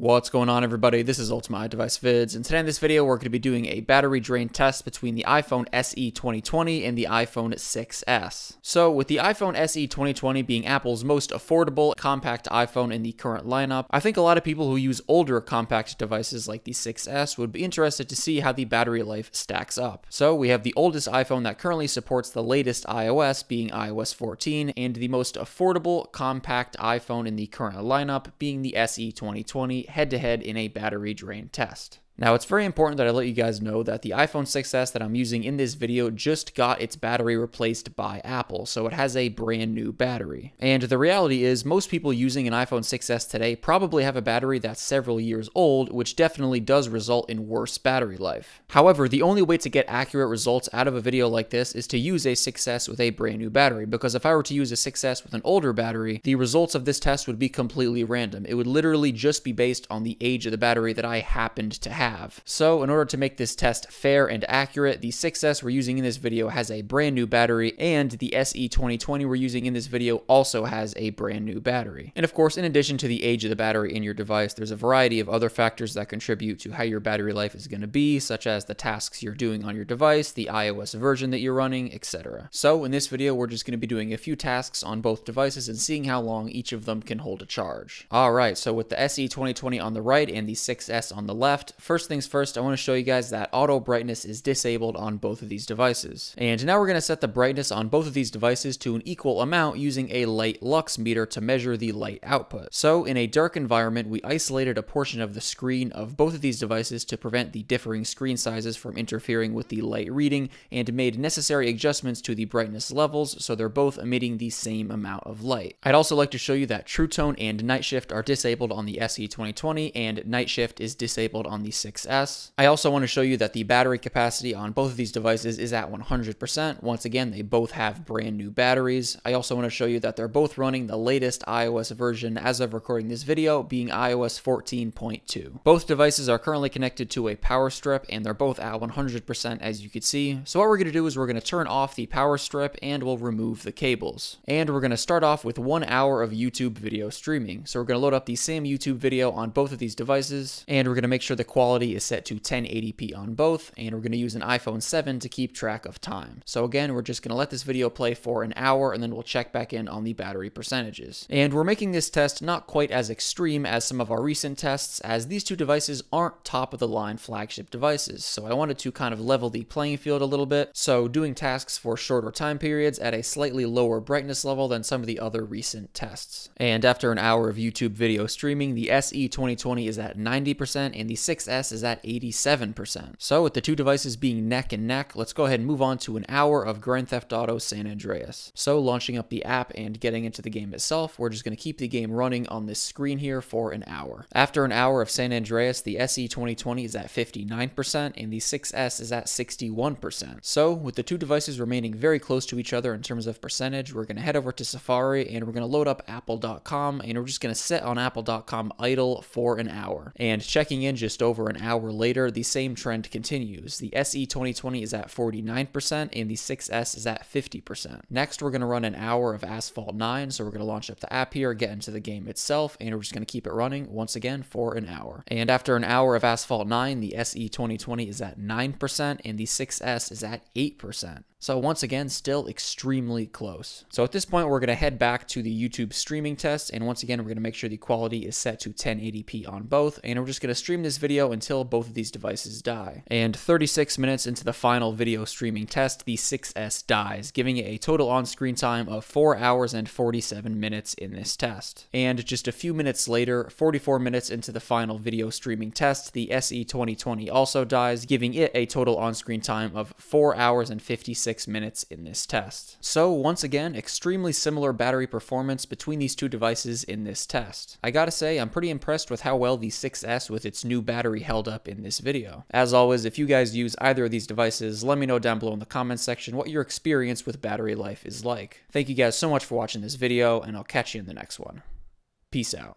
What's going on, everybody? This is Ultimate Device Vids, and today in this video we're going to be doing a battery drain test between the iPhone SE 2020 and the iPhone 6s. So with the iPhone SE 2020 being Apple's most affordable compact iPhone in the current lineup, I think a lot of people who use older compact devices like the 6s would be interested to see how the battery life stacks up. So we have the oldest iPhone that currently supports the latest iOS, being iOS 14, and the most affordable compact iPhone in the current lineup being the SE 2020, head-to-head in a battery drain test. Now, it's very important that I let you guys know that the iPhone 6s that I'm using in this video just got its battery replaced by Apple, so it has a brand new battery. And the reality is, most people using an iPhone 6s today probably have a battery that's several years old, which definitely does result in worse battery life. However, the only way to get accurate results out of a video like this is to use a 6s with a brand new battery, because if I were to use a 6s with an older battery, the results of this test would be completely random. It would literally just be based on the age of the battery that I happened to have. So in order to make this test fair and accurate, the 6s we're using in this video has a brand new battery, and the SE 2020 we're using in this video also has a brand new battery. And of course, in addition to the age of the battery in your device, there's a variety of other factors that contribute to how your battery life is going to be, such as the tasks you're doing on your device, the iOS version that you're running, etc. So in this video, we're just going to be doing a few tasks on both devices and seeing how long each of them can hold a charge. Alright, so with the SE 2020 on the right and the 6s on the left, first things first, I want to show you guys that auto brightness is disabled on both of these devices. And now we're going to set the brightness on both of these devices to an equal amount using a light lux meter to measure the light output. So in a dark environment, we isolated a portion of the screen of both of these devices to prevent the differing screen sizes from interfering with the light reading, and made necessary adjustments to the brightness levels so they're both emitting the same amount of light. I'd also like to show you that True Tone and Night Shift are disabled on the SE 2020, and Night Shift is disabled on the 6s. I also want to show you that the battery capacity on both of these devices is at 100%. Once again, they both have brand new batteries. I also want to show you that they're both running the latest iOS version as of recording this video, being iOS 14.2. Both devices are currently connected to a power strip, and they're both at 100% as you can see. So what we're going to do is we're going to turn off the power strip and we'll remove the cables. And we're going to start off with 1 hour of YouTube video streaming. So we're going to load up the same YouTube video on both of these devices, and we're going to make sure the quality is set to 1080p on both, and we're going to use an iPhone 7 to keep track of time. So again, we're just going to let this video play for an hour, and then we'll check back in on the battery percentages. And we're making this test not quite as extreme as some of our recent tests, as these two devices aren't top of the line flagship devices. So I wanted to kind of level the playing field a little bit, so doing tasks for shorter time periods at a slightly lower brightness level than some of the other recent tests. And after an hour of YouTube video streaming, the SE 2020 is at 90% and the 6s is at 87%. So with the two devices being neck and neck, let's go ahead and move on to an hour of Grand Theft Auto San Andreas. So launching up the app and getting into the game itself, we're just going to keep the game running on this screen here for an hour. After an hour of San Andreas, the SE 2020 is at 59% and the 6s is at 61%. So with the two devices remaining very close to each other in terms of percentage, we're going to head over to Safari and we're going to load up apple.com, and we're just going to sit on apple.com idle for an hour. And checking in just over an hour later, the same trend continues. The SE 2020 is at 49% and the 6s is at 50%. Next, we're going to run an hour of Asphalt 9, so we're going to launch up the app here, get into the game itself, and we're just going to keep it running once again for an hour. And after an hour of Asphalt 9, the SE 2020 is at 9% and the 6s is at 8%. So once again, still extremely close. So at this point, we're going to head back to the YouTube streaming test, and once again, we're going to make sure the quality is set to 1080p on both, and we're just going to stream this video until both of these devices die. And 36 minutes into the final video streaming test, the 6s dies, giving it a total on-screen time of 4 hours and 47 minutes in this test. And just a few minutes later, 44 minutes into the final video streaming test, the SE 2020 also dies, giving it a total on-screen time of 4 hours and 56 minutes in this test. So once again, extremely similar battery performance between these two devices in this test. I gotta say, I'm pretty impressed with how well the 6s with its new battery held up in this video. As always, if you guys use either of these devices, let me know down below in the comments section what your experience with battery life is like. Thank you guys so much for watching this video, and I'll catch you in the next one. Peace out.